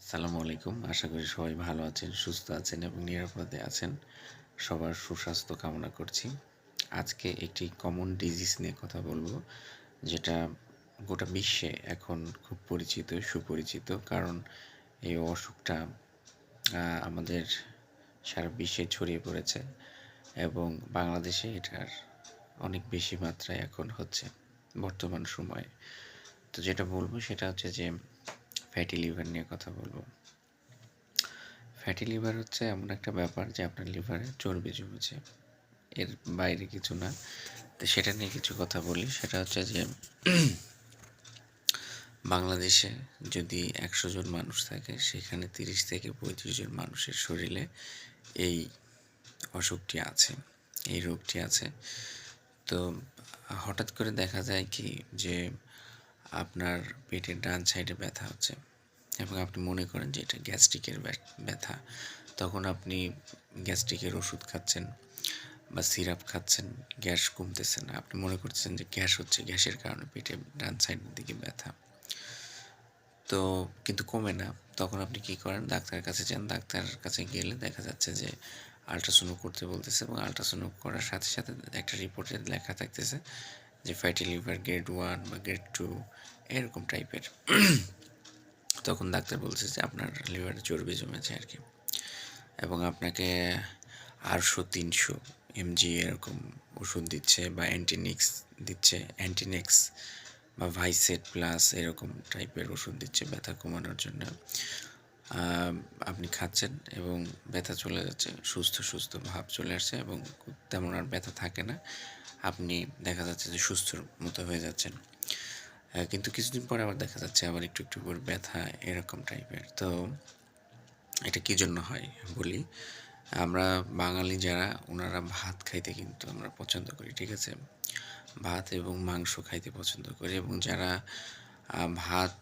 আসসালামু আলাইকুম। আশা করি সবাই ভালো আছেন, সুস্থ আছেন এবং নিরাপদে আছেন। সবার সুস্বাস্থ্য কামনা করছি। আজকে একটি কমন ডিজিজ নিয়ে কথা বলবো, যেটা গোটা বিশ্বে এখন খুব পরিচিত, সুপরিচিত। কারণ এই অসুখটা আমাদের সারা বিশ্বে ছড়িয়ে পড়েছে এবং বাংলাদেশে এটার অনেক বেশি মাত্রায় এখন হচ্ছে বর্তমান সময়ে। তো যেটা বলবো সেটা হচ্ছে যে ফ্যাটি লিভার নিয়ে কথা বলবো। ফ্যাটি লিভার হচ্ছে এমন একটা ব্যাপার যে আপনার লিভারে চর্বি জমেছে, এর বাইরে কিছু না। তো সেটা নিয়ে কিছু কথা বলি। সেটা হচ্ছে যে বাংলাদেশে যদি 100 জন মানুষ থাকে, সেখানে 30 থেকে 35 জন মানুষের শরীরে এই অসুখটি আছে, এই রোগটি আছে। তো হঠাৎ করে দেখা যায় কি যে আপনার পেটের ডান সাইডে ব্যথা হচ্ছে এবং আপনি মনে করেন যে এটা গ্যাস্ট্রিকের ব্যথা। তখন আপনি গ্যাস্ট্রিকের ওষুধ খাচ্ছেন বা সিরাপ খাচ্ছেন, গ্যাস কমতেছে না। আপনি মনে করছেন যে গ্যাস হচ্ছে, গ্যাসের কারণে পেটে ডান সাইডের দিকে ব্যথা। তো কিন্তু কমে না। তখন আপনি কী করেন? ডাক্তারের কাছে যান। ডাক্তারের কাছে গেলে দেখা যাচ্ছে যে আল্ট্রাসাউন্ড করতে বলতেছে এবং আল্ট্রাসাউন্ড করার সাথে সাথে একটা রিপোর্টে লেখা থাকতেছে যে ফ্যাটি লিভার গ্রেড 1 বা গ্রেড 2 এরকম টাইপের। তখন ডাক্তার বলছে যে আপনার লিভারে চর্বি জমেছে আর কি, এবং আপনাকে 800-300 mg এরকম ওষুধ দিচ্ছে বা অ্যান্টিনিক্স দিচ্ছে, অ্যান্টিনেক্স বা ভাইসেট প্লাস এরকম টাইপের ওষুধ দিচ্ছে ব্যথা কমানোর জন্য। আপনি খাচ্ছেন এবং ব্যথা চলে যাচ্ছে, সুস্থ সুস্থ ভাব চলে আসছে এবং তেমন আর ব্যথা থাকে না। আপনি দেখা যাচ্ছে যে সুস্থর মতো হয়ে যাচ্ছেন। কিন্তু কিছুদিন পরে আবার দেখা যাচ্ছে আবার একটু একটু করে ব্যথা এরকম টাইপের। তো এটা কী জন্য হয় বলি। আমরা বাঙালি যারা, ওনারা ভাত খাইতে কিন্তু আমরা পছন্দ করি, ঠিক আছে? ভাত এবং মাংস খাইতে পছন্দ করি, এবং যারা ভাত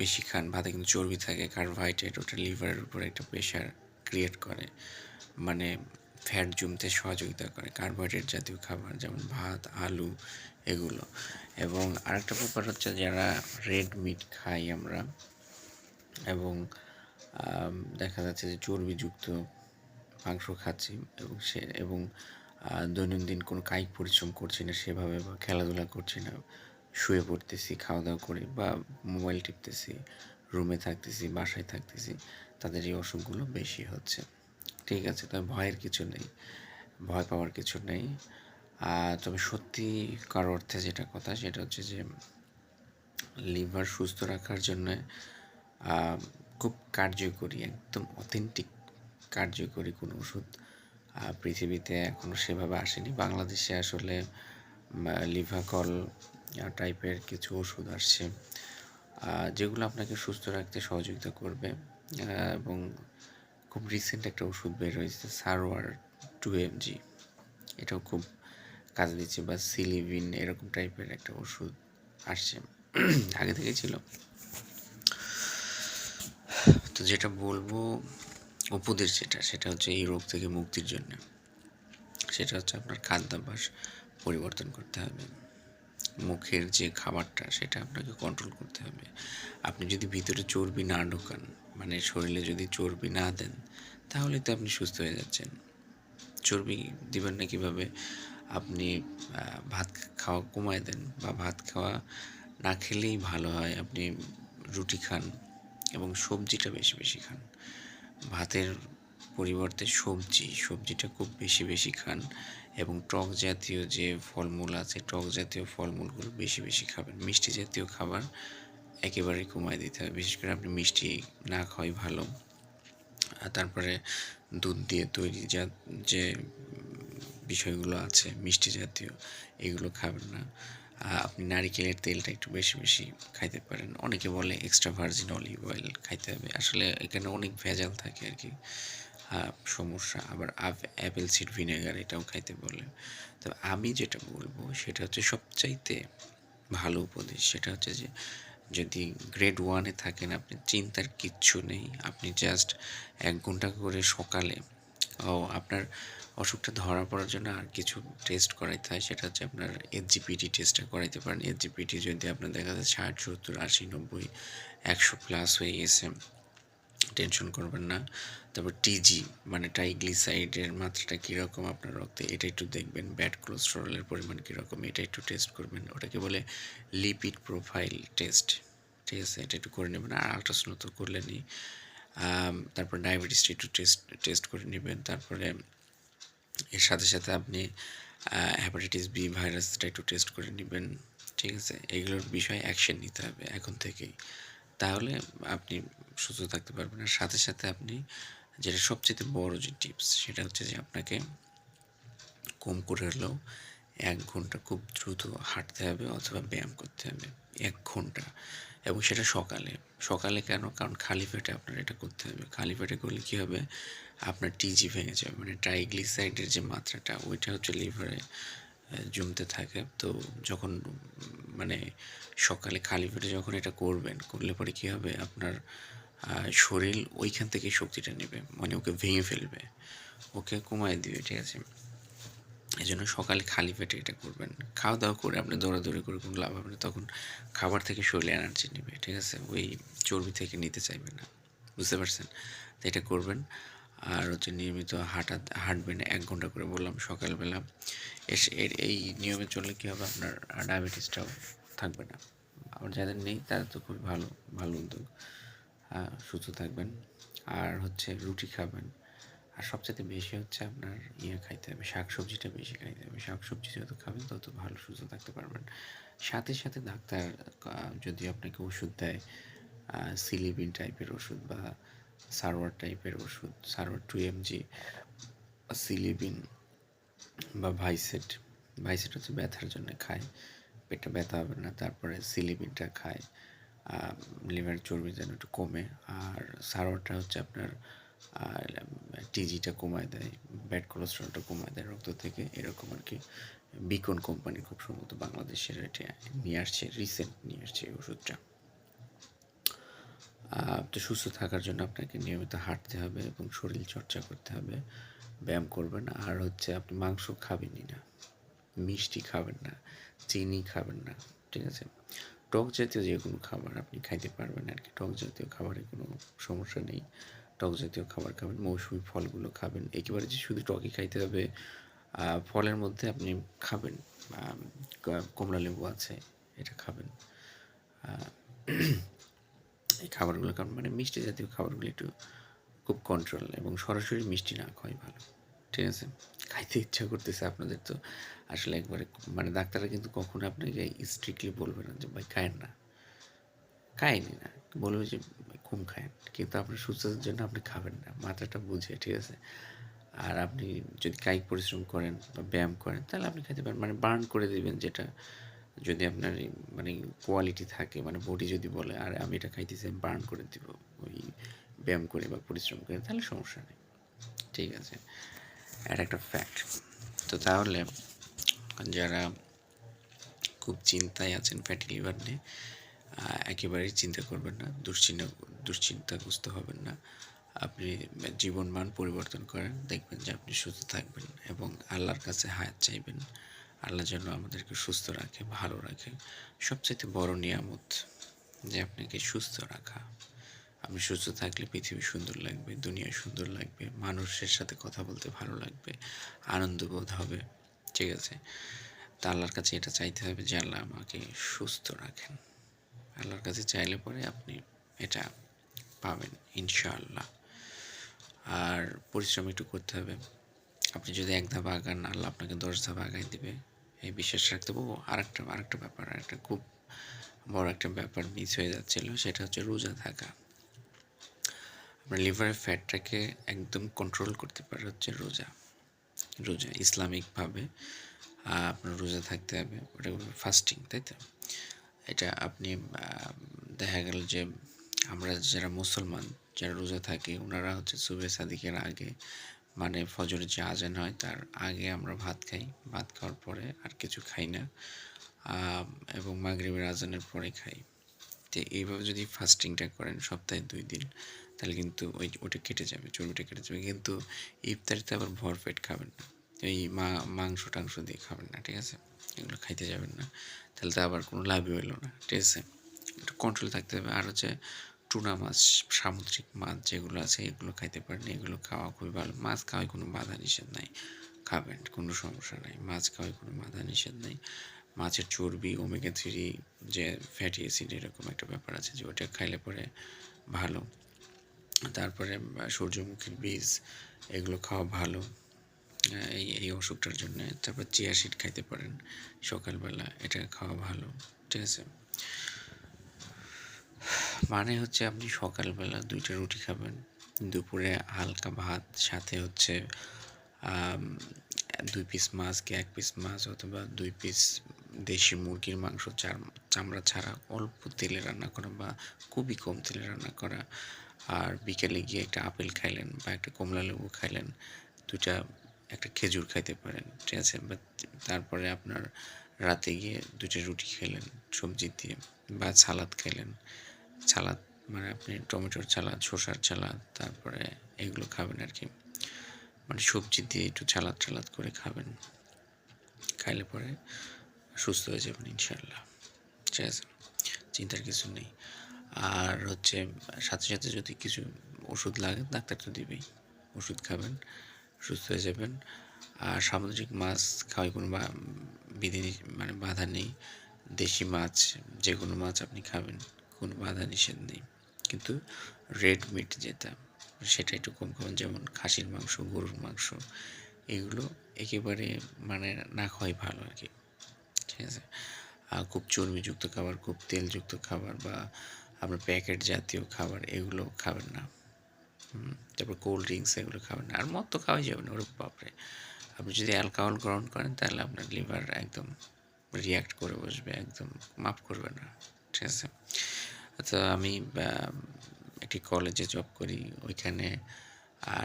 বেশি খান, ভাতে কিন্তু চর্বি থাকে, কার্বোহাইড্রেট, ওটা লিভারের উপর একটা প্রেশার ক্রিয়েট করে, মানে ফ্যাট জমতে সহযোগিতা করে কার্বোহাইড্রেট জাতীয় খাবার, যেমন ভাত, আলু এগুলো। এবং আরেকটা ব্যাপার হচ্ছে যারা রেড মিট খাই আমরা, এবং দেখা যাচ্ছে যে চর্বিযুক্ত মাংস খাচ্ছি এবং দৈনন্দিন কোনো কায়িক পরিশ্রম করছি না সেভাবে, বা খেলাধুলা করছি না, শুয়ে পড়তেছি, খাওয়া দাওয়া করে বা মোবাইল টিপতেছি, রুমে থাকতেছি, বাসায় থাকতেছি, তাদের এই অসুখগুলো বেশি হচ্ছে, ঠিক আছে? তবে ভয়ের কিছু নেই, ভয় পাওয়ার কিছু নেই। তবে সত্যিকার অর্থে যেটা কথা সেটা হচ্ছে যে লিভার সুস্থ রাখার জন্যে খুব কার্যকরী, একদম অথেন্টিক কার্যকরী কোনো ওষুধ পৃথিবীতে এখনও সেভাবে আসেনি। বাংলাদেশে আসলে লিভাকল টাইপের কিছু ওষুধ আসছে, যেগুলো আপনাকে সুস্থ রাখতে সহযোগিতা করবে। এবং খুব রিসেন্ট একটা ওষুধ বের হয়েছে, সারোয়ার 2 mg, এটাও খুব কাজে দিচ্ছে, বা সিলিভিন এরকম টাইপের একটা ওষুধ আসছে, আগে থেকেই ছিল। তো যেটা বলবো উপদেশ, সেটা হচ্ছে এই রোগ থেকে মুক্তির জন্য, সেটা হচ্ছে আপনার খাদ্যাভ্যাস পরিবর্তন করতে হবে। মুখের যে খাবারটা সেটা আপনাকে কন্ট্রোল করতে হবে। আপনি যদি ভিতরে চর্বি না ঢোকান, মানে শরীরে যদি চর্বি না দেন, তাহলে তো আপনি সুস্থ হয়ে যাচ্ছেন। চর্বি দিবেন না কীভাবে? আপনি ভাত খাওয়া কমায় দেন, বা ভাত খাওয়া না খেলেই ভালো হয়, আপনি রুটি খান এবং সবজিটা বেশি বেশি খান। ভাতের পরিবর্তে সবজিটা খুব বেশি বেশি খান, এবং টক জাতীয় যে ফলমূল আছে, টক জাতীয় ফলমূলগুলো বেশি বেশি খাবেন। মিষ্টি জাতীয় খাবার একেবারেই কমায় দিতে হবে, বিশেষ করে আপনি মিষ্টি না খাওয়াই ভালো। আর তারপরে দুধ দিয়ে তৈরি যে বিষয়গুলো আছে মিষ্টি জাতীয়, এগুলো খাবেন না। আপনি নারিকেলের তেলটা একটু বেশি বেশি খাইতে পারেন। অনেকে বলে এক্সট্রা ভার্জিন অলিভ অয়েল খাইতে হবে, আসলে এখানে অনেক ভেজাল থাকে আর কি, সমস্যা। আবার অ্যাপেল সিড ভিনেগার এটাও খাইতে বলে। তো আমি যেটা বলবো সেটা হচ্ছে সবচাইতে ভালো উপদেশ, সেটা হচ্ছে যে যদি গ্রেড 1-এ থাকেন, আপনি চিন্তার কিচ্ছু নেই। আপনি জাস্ট 1 ঘন্টা করে সকালে, আপনার অসুখটা ধরা পড়ার জন্য আর কিছু টেস্ট করাইতে হয়, সেটা হচ্ছে আপনার SGPT টেস্টটা করাইতে পারেন। SGPT যদি আপনার দেখা যায় 60, 70, 80, 90, 100 প্লাস হয়ে গেছে, টেনশন করবেন না। তারপর টিজি মানে ট্রাইগ্লিসারাইডের মাত্রাটা কীরকম আপনার রক্তে এটা একটু দেখবেন। ব্যাড কোলেস্টেরলের পরিমাণ কীরকম এটা একটু টেস্ট করবেন। ওটাকে বলে লিপিড প্রোফাইল টেস্ট। ঠিক আছে? এটা একটু করে নেবেন। আর আল্ট্রাসাউন্ড তো করলেনই। তারপর ডায়াবেটিসটা একটু টেস্ট করে নেবেন। তারপরে এর সাথে সাথে আপনি হেপাটাইটিস বি ভাইরাসটা একটু টেস্ট করে নেবেন। ঠিক আছে? এগুলোর বিষয়ে অ্যাকশন নিতে হবে এখন থেকেই। তাহলে আপনি সুস্থ থাকতে পারবেন। আর সাথে সাথে আপনি যেটা সবচেয়ে বড় যে টিপস সেটা হচ্ছে যে আপনাকে কম করে হলেও ১ ঘন্টা খুব দ্রুত হাঁটতে হবে অথবা ব্যায়াম করতে হবে। ১ ঘন্টা এবং সেটা সকালে। সকালে কেন? কারণ খালি পেটে আপনার এটা করতে হবে। খালি পেটে করলে কী হবে? আপনার টিজি ভেঙে যাবে। মানে ট্রাইগ্লিসারাইডের যে মাত্রাটা ওইটা হচ্ছে লিভারে জমতে থাকে। তো যখন মানে সকালে খালি পেটে যখন এটা করবেন, করলে পরে কী হবে? আপনার শরীর ওইখান থেকেই শক্তিটা নেবে। মানে ওকে ভেঙে ফেলবে। ওকে কমায় দিবে। ঠিক আছে? এজন্য সকালে খালি পেটে এটা করবেন। খাওয়া-দাওয়া করে আপনি দৌড়াদৌড়ি করে কোনো লাভ হবে না। তখন খাবার থেকে শরীরে এনার্জি নেবে। ঠিক আছে? ওই চর্বি থেকে নিতে চাইবে না। বুঝতে পারছেন? তো এটা করবেন। আর হচ্ছে নিয়মিত হাঁটবেন ১ ঘন্টা করে বললাম সকালবেলা। এই নিয়মে চললে কী হবে? আপনার ডায়াবেটিসটাও থাকবে না। আবার যাদের নেই তারা তো খুবই ভালো উদ্যোগ। সুস্থ থাকবেন। আর হচ্ছে রুটি খাবেন। আর সবচাইতে বেশি হচ্ছে আপনার খাইতে হবে, শাকসবজিটা বেশি খাইতে হবে। শাকসবজি যত খাবেন তত ভালো সুস্থ থাকতে পারবেন। সাথে সাথে ডাক্তার যদি আপনাকে ওষুধ দেয়, সিলিবিন টাইপের ওষুধ বা সারওয়ার টাইপের ওষুধ, সারওয়ার 2 mg, সিলিবিন বা ভাইসেট হচ্ছে ব্যথার জন্য খায়, পেটটা ব্যথা হবে না। তারপরে সিলিবিনটা খায় লিভার চর্বি যেন একটু কমে। আর সারওয়ারটা হচ্ছে আপনার টিজিটা কমায় দেয়, ব্যাড কোলেস্ট্রলটা কমায় দেয় রক্ত থেকে, এরকম আর কি। বিকন কোম্পানি খুব সম্ভবত বাংলাদেশের এটা রিসেন্ট নিয়ে আসছে এই ওষুধটা। তো সুস্থ থাকার জন্য আপনাকে নিয়মিত হাঁটতে হবে এবং শরীর চর্চা করতে হবে, ব্যায়াম করবেন। আর হচ্ছে আপনি মাংস খাবেনই না, মিষ্টি খাবেন না, চিনি খাবেন না। ঠিক আছে? টক জাতীয় যে কোনো খাবার আপনি খাইতে পারবেন আর কি। টক জাতীয় খাবারে কোনো সমস্যা নেই। টক জাতীয় খাবার খাবেন, মৌসুমি ফলগুলো খাবেন। একেবারে যে শুধু টকই খাইতে হবে ফলের মধ্যে আপনি খাবেন, কমলা লেবু আছে, এটা খাবেন। এই খাবারগুলো খাবেন, মানে মিষ্টি জাতীয় খাবারগুলো একটু খুব কন্ট্রোল এবং সরাসরি মিষ্টি না খাওয়াই ভালো। ঠিক আছে? খাইতে ইচ্ছা করতেছে আপনাদের তো আসলে একবারে মানে ডাক্তাররা কিন্তু কখনো আপনাকে স্ট্রিক্টলি বলবে না যে ভাই খায়েন না, খায়নি না, বলবে যে কম খায়েন, কিন্তু আপনার সুস্থতার জন্য আপনি খাবেন না, মাত্রাটা বুঝে। ঠিক আছে? আর আপনি যদি কায়িক পরিশ্রম করেন বা ব্যায়াম করেন তাহলে আপনি খেতে পারেন, মানে বার্ন করে দেবেন। যেটা যদি আপনার মানে কোয়ালিটি থাকে, মানে বডি যদি বলে আর আমি এটা খাইতেছি, আমি বার্ন করে দিব ওই ব্যায়াম করে বা পরিশ্রম করে, তাহলে সমস্যা নেই। ঠিক আছে? এটা একটা ফ্যাক্ট। তো তাহলে যারা খুব চিন্তায় আছেন ফ্যাটি লিভার নিয়ে, একেবারেই চিন্তা করবেন না, দুশ্চিন্তাগ্রস্ত হবেন না। আপনি জীবন মান পরিবর্তন করেন, দেখবেন যে আপনি সুস্থ থাকবেন এবং আল্লাহর কাছে হায়াত চাইবেন। আল্লাহ যেন আমাদেরকে সুস্থ রাখে, ভালো রাখে। সবচাইতে বড় নিয়ামত যে আপনাকে সুস্থ রাখা। আপনি সুস্থ থাকলে পৃথিবী সুন্দর লাগবে, দুনিয়া সুন্দর লাগবে, মানুষের সাথে কথা বলতে ভালো লাগবে, আনন্দবোধ হবে। ঠিক আছে? তা আল্লাহর কাছে এটা চাইতে হবে যে আল্লাহ আমাকে সুস্থ রাখেন। আল্লাহর কাছে চাইলে পরে আপনি এটা পাবেন ইনশাআল্লাহ। আর পরিশ্রম একটু করতে হবে। আপনি যদি ১ ধাপ আগান, আল্লাহ আপনাকে ১০ ধাপ আগায় দিবে, এই বিশ্বাস রাখতে পারবো। আরেকটা ব্যাপার, একটা খুব বড় একটা ব্যাপার মিস হয়ে যাচ্ছিল, সেটা হচ্ছে রোজা থাকা। আপনার লিভারের ফ্যাটটাকে একদম কন্ট্রোল করতে পারে হচ্ছে রোজা। ইসলামিকভাবে আপনার রোজা থাকতে হবে, ওটা ফাস্টিং, তাই তো? এটা আপনি দেখা গেল যে আমরা যারা মুসলমান যারা রোজা থাকি, ওনারা হচ্ছে সুবহে সাদিকের আগে, মানে ফজরের যে আজান হয় তার আগে আমরা ভাত খাই, ভাত খাওয়ার পরে আর কিছু খাই না, এবং মাগরিবের আজানের পরে খাই। তো এইভাবে যদি ফাস্টিংটা করেন সপ্তাহে 2 দিন, তাহলে কিন্তু ওটা কেটে যাবে, চর্বিটা কেটে যাবে। কিন্তু ইফতারিতে আবার ভরপেট খাবেন না, এই মাংস টাংস দিয়ে খাবেন না। ঠিক আছে? এগুলো খাইতে যাবেন না, তাহলে তো আবার কোনো লাভই হইলো না। ঠিক আছে? একটু কন্ট্রোল থাকতে হবে। আর হচ্ছে টুনা মাছ, সামুদ্রিক মাছ যেগুলো আছে এগুলো খাইতে পারেন। এগুলো খাওয়া খুবই ভালো। মাছ খাওয়ায় কোনো বাধা নিষেধ নাই, খাবেন, কোনো সমস্যা নাই। মাছ খাওয়ায় কোনো বাধা নিষেধ নাই। মাছের চর্বি, ওমেগা 3 যে ফ্যাটি অ্যাসিড এরকম একটা ব্যাপার আছে যে ওটা খাইলে পরে ভালো। তারপরে সূর্যমুখীর বীজ এগুলো খাওয়া ভালো এই অসুখটার জন্যে। তারপর চিয়া সিড খাইতে পারেন সকালবেলা, এটা খাওয়া ভালো, ঠিক আছে? মানে হচ্ছে আপনি সকালবেলা 2টা রুটি খাবেন, দুপুরে হালকা ভাত, সাথে হচ্ছে 2 পিস মাছ কি 1 পিস মাছ অথবা 2 পিস দেশি মুরগির মাংস চামড়া ছাড়া অল্প তেলে রান্না করা বা খুবই কম তেলে রান্না করা। আর বিকেলে গিয়ে একটা আপেল খাইলেন বা একটা কমলা লেবু খাইলেন, 2টা একটা খেজুর খাইতে পারেন, ঠিক আছে? বা তারপরে আপনার রাতে গিয়ে 2টা রুটি খেলেন সবজি দিয়ে বা সালাদ খাইলেন। সালাদ মানে আপনি টমেটোর সালাদ, শসার সালাদ, তারপরে এগুলো খাবেন আর কি। মানে সবজি দিয়ে একটু সালাদ টালাদ করে খাবেন। খাইলে পরে সুস্থ হয়ে যাবেন ইনশাল্লাহ, ঠিক আছে? চিন্তার কিছু নেই। আর হচ্ছে সাথে সাথে যদি কিছু ওষুধ লাগে ডাক্তার তো দিবেই, ওষুধ খাবেন, সুস্থ হয়ে যাবেন। আর সামুদ্রিক মাছ খাওয়ায় কোনো বিধি মানে বাধা নেই। দেশি মাছ যে কোনো মাছ আপনি খাবেন, কোনো বাধা নিষেধ নেই। কিন্তু রেড মিট যেটা সেটা একটু কম খাবেন, যেমন খাসির মাংস, গরুর মাংস, এগুলো একেবারে মানে না খাওয়াই ভালো আর কি, ঠিক আছে? খুব চর্বিযুক্ত খাবার, খুব তেলযুক্ত খাবার বা আপনার প্যাকেট জাতীয় খাবার এগুলো খাবেন না। তারপর কোল্ড ড্রিঙ্কস এগুলো খাবেন না। আর মদ তো খাওয়াই যাবে না, ওরে বাপরে! আপনি যদি অ্যালকোহল গ্রহণ করেন তাহলে আপনার লিভার একদম রিয়্যাক্ট করে বসবে, একদম মাফ করবে না, ঠিক আছে? তো আমি একটি কলেজে জব করি, ওইখানে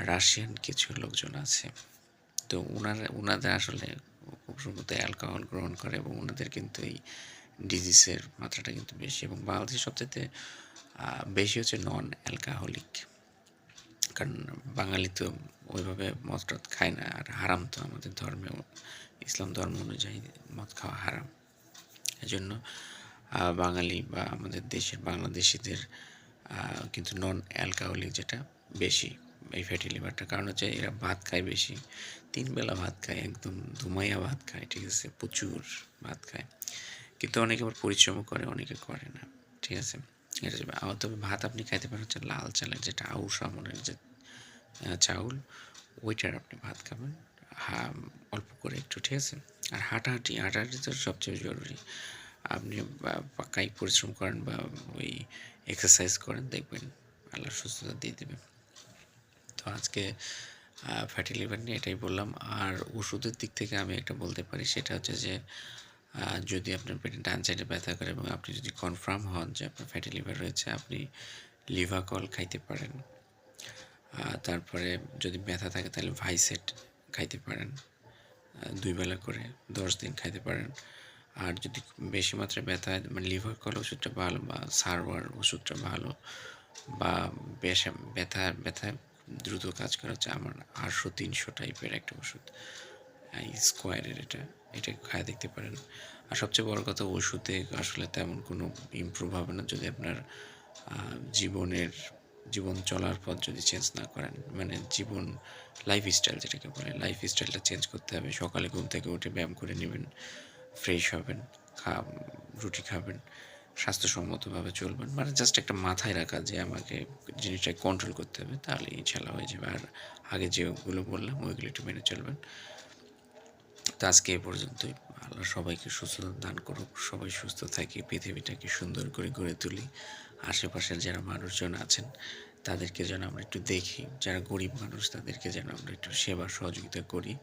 রাশিয়ান কিছু লোকজন আছে। তো ওনাদের আসলে খুব সম্ভবত অ্যালকোহল গ্রহণ করে এবং ওনাদের কিন্তু এই ডিজিজের মাত্রাটা কিন্তু বেশি। এবং বাংলাদেশে সবচেয়ে বেশি হচ্ছে নন অ্যালকোহলিক, কারণ বাঙালি তো ওইভাবে মদ টদ খায় না, আর হারাম তো আমাদের ধর্মেও, ইসলাম ধর্ম অনুযায়ী মদ খাওয়া হারাম। এজন্য বাঙালি বা আমাদের দেশের বাংলাদেশিদের কিন্তু নন অ্যালকোহলিক যেটা বেশি এই ফ্যাটি লিভারটা। কারণ হচ্ছে এরা ভাত খায় বেশি, 3 বেলা ভাত খায়, একদম ধুমাইয়া ভাত খায়, ঠিক আছে? প্রচুর ভাত খায়। কিন্তু অনেকে আবার পরিশ্রমও করে, অনেকে করে না, ঠিক আছে? এটা তবে ভাত আপনি খাইতে পারেন হচ্ছে লাল চালের, যেটা আউশ আমলের যে চাউল, ওইটার আপনি ভাত খাবেন অল্প করে একটু, ঠিক আছে? আর হাঁটাহাঁটি তো সবচেয়ে জরুরি। আপনি কায়িক পরিশ্রম করেন বা ওই এক্সারসাইজ করেন, দেখবেন আল্লাহ সুস্থতা দিয়ে দেবে। তো আজকে ফ্যাটি লিভার নিয়ে এটাই বললাম। আর ওষুধের দিক থেকে আমি একটা বলতে পারি, সেটা হচ্ছে যে যদি আপনার পেটে ডান সাইডে ব্যথা করে এবং আপনি যদি কনফার্ম হন যে আপনার ফ্যাটি লিভার রয়েছে, আপনি লিভাকল খাইতে পারেন। তারপরে যদি ব্যথা থাকে তাহলে ভাইসেট খাইতে পারেন, 2 বেলা করে 10 দিন খাইতে পারেন। আর যদি বেশি মাত্রায় ব্যথা হয়, মানে লিভাকল ওষুধটা ভালো, বা সারওয়ার ওষুধটা ভালো, বা ব্যথা দ্রুত কাজ করা হচ্ছে আমার 800-300 টাইপের একটা ওষুধ, স্কোয়ারের, এটা খায় দেখতে পারেন। আর সবচেয়ে বড় কথা, ওষুধে আসলে তেমন কোনো ইমপ্রুভ হবে না যদি আপনার জীবন চলার পথ যদি চেঞ্জ না করেন, মানে লাইফস্টাইল যেটাকে বলে, লাইফস্টাইলটা চেঞ্জ করতে হবে। সকালে ঘুম থেকে উঠে ব্যায়াম করে নেবেন, ফ্রেশ হবেন, রুটি খাবেন, স্বাস্থ্যসম্মতভাবে চলবেন, মানে জাস্ট একটা মাথায় রাখা যে আমাকে জিনিসটা কন্ট্রোল করতে হবে, তাহলে ইনশাল্লাহ হয়ে যাবে। আর আগে যেগুলো বললাম ওইগুলো একটু মেনে চলবেন। তো আজকে এ পর্যন্তই। আল্লাহ সবাইকে সুস্থতা দান করুক, সবাই সুস্থ থাকি, পৃথিবীটাকে সুন্দর করে গড়ে তুলি। আশেপাশের যারা মানুষজন আছেন তাদেরকে যেন আমরা একটু দেখি, যারা গরিব মানুষ তাদেরকে যেন আমরা একটু সেবা সহযোগিতা করি।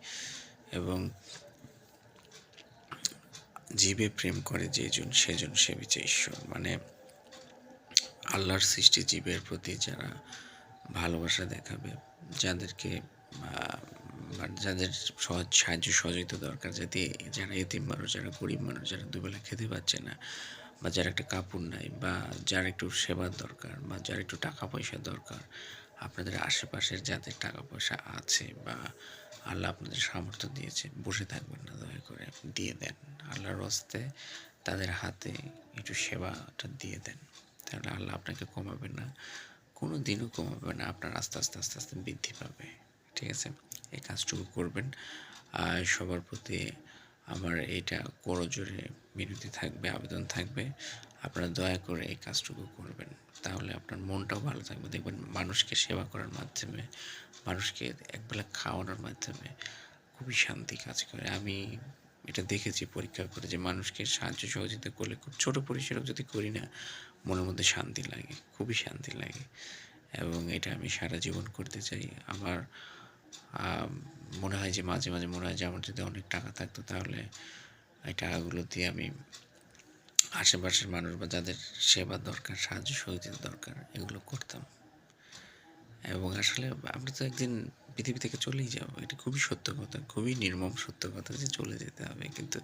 এবং জীবে প্রেম করে যেজন সেজন সেবিছে ঈশ্বর, মানে আল্লাহর সৃষ্টি জীবের প্রতি যারা ভালোবাসা দেখাবে, যাদেরকে যাদের সাহায্য সহযোগিতা দরকার, যারা এতিম মানুষ, যারা গরিব মানুষ, যারা দুবেলা খেতে পাচ্ছে না, বা যার একটা কাপড় নাই, বা যার একটু সেবার দরকার, বা যার একটু টাকা পয়সা দরকার, আপনাদের আশেপাশের যাদের টাকা পয়সা আছে বা আল্লাহ আপনাদের সামর্থ্য দিয়েছে, বসে থাকবেন না, দয়া করে দিয়ে দেন। আল্লাহর হস্তে তাদের হাতে একটু সেবাটা দিয়ে দেন। তাহলে আল্লাহ আপনাকে কমাবে না, কোনো দিনও কমাবে না, আপনার আস্তে আস্তে আস্তে আস্তে বৃদ্ধি পাবে। ঠিক আছে, এই কাজটুকু করবেন। আর সবার প্রতি আমার এটা করজোরে বিনতি থাকবে, আবেদন থাকবে, আপনারা দয়া করে এই কাজটুকু করবেন। তাহলে আপনার মনটাও ভালো থাকবে। দেখবেন মানুষকে সেবা করার মাধ্যমে, মানুষকে একবেলা খাওয়ানোর মাধ্যমে খুবই শান্তি কাজ করে। আমি এটা দেখেছি পরীক্ষা করে যে মানুষকে সাহায্য সহযোগিতা করলে, খুব ছোটো পরিসরেও যদি করি না, মনের মধ্যে শান্তি লাগে, খুবই শান্তি লাগে, এবং এটা আমি সারা জীবন করতে চাই। আমার মনে হয় যে মাঝে মাঝে মনে হয় যে আমার যদি অনেক টাকা থাকতো, তাহলে এই টাকাগুলো দিয়ে আমি আশেপাশের মানুষ বা যাদের সেবা দরকার, সাহায্য সহযোগিতা দরকার, এগুলো করতাম। এবং আসলে আমরা তো একদিন পৃথিবী থেকে চলেই যাব, এটা খুবই সত্য কথা, খুবই নির্মম সত্য কথা যে চলে যেতে হবে। কিন্তু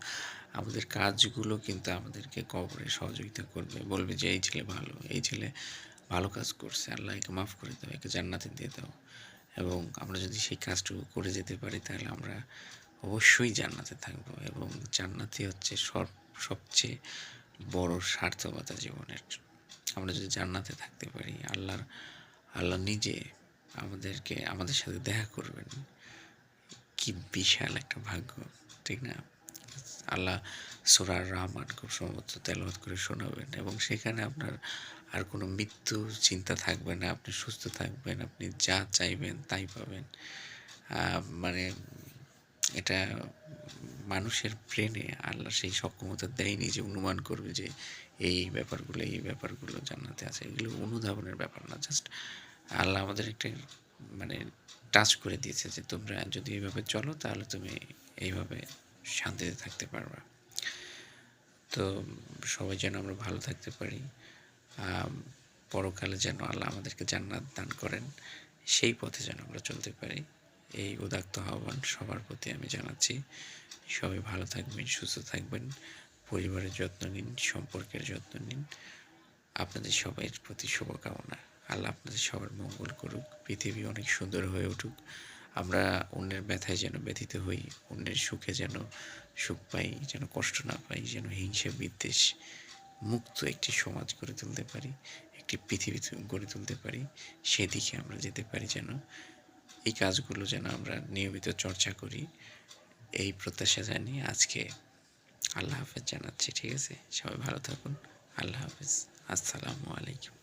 আমাদের কাজগুলো কিন্তু আমাদেরকে কবরে সহযোগিতা করবে, বলবে যে এই ছেলে ভালো, এই ছেলে ভালো কাজ করছে, আল্লাহ একে মাফ করে দাও, একে জান্নাতে দিয়ে দাও। এবং আমরা যদি সেই কাজটুকু করে যেতে পারি, তাহলে আমরা অবশ্যই জান্নাতে থাকবো। এবং জান্নাতই হচ্ছে সবচেয়ে বড় সার্থকতা জীবনের। আমরা যদি জান্নাতে থাকতে পারি, আল্লাহ নিজে আমাদের সাথে দেখা করবেন, কি বিশাল একটা ভাগ্য, ঠিক না? আল্লাহ সূরা রহমান খুব সম্ভবত তেলাওয়াত করে শোনাবেন, এবং সেখানে আপনার আর কোনো মৃত্যু চিন্তা থাকবে না, আপনি সুস্থ থাকবেন, আপনি যা চাইবেন তাই পাবেন। মানে এটা মানুষের ব্রেনে আল্লাহ সেই সক্ষমতা দেয়নি যে অনুমান করবে যে এই ব্যাপারগুলো জান্নাতে আছে। এগুলো অনুধাবনের ব্যাপার না, জাস্ট আল্লাহ আমাদের একটা মানে টাচ করে দিয়েছে যে তোমরা যদি এইভাবে চলো, তাহলে তুমি এইভাবে শান্তিতে থাকতে পারবা। তো সবাই যেন আমরা ভালো থাকতে পারি, পরকালে যেন আল্লাহ আমাদেরকে জান্নাত দান করেন, সেই পথে যেন আমরা চলতে পারি, এই উদাত্ত আহ্বান সবার প্রতি আমি জানাচ্ছি। সবাই ভালো থাকবেন, সুস্থ থাকবেন, পরিবারের যত্ন নিন, সম্পর্কের যত্ন নিন। আপনাদের সবাইয়ের প্রতি শুভকামনা। আল্লাহ আপনাদের সবার মঙ্গল করুক, পৃথিবী অনেক সুন্দর হয়ে উঠুক, আমরা অন্যের ব্যথায় যেন ব্যথিত হই, অন্যের সুখে যেন সুখ পাই, যেন কষ্ট না পাই, যেন হিংসা বিদ্বেষ মুক্ত একটি সমাজ গড়ে তুলতে পারি, একটি পৃথিবী গড়ে তুলতে পারি, সেদিকে আমরা যেতে পারি। যেন এই কাজগুলো যেন আমরা নিয়মিত চর্চা করি, এই প্রত্যাশা জানিয়ে আজকে আল্লাহ হাফেজ জানাচ্ছি। ঠিক আছে, সবাই ভালো থাকুন। আল্লাহ হাফেজ। আসসালামু আলাইকুম।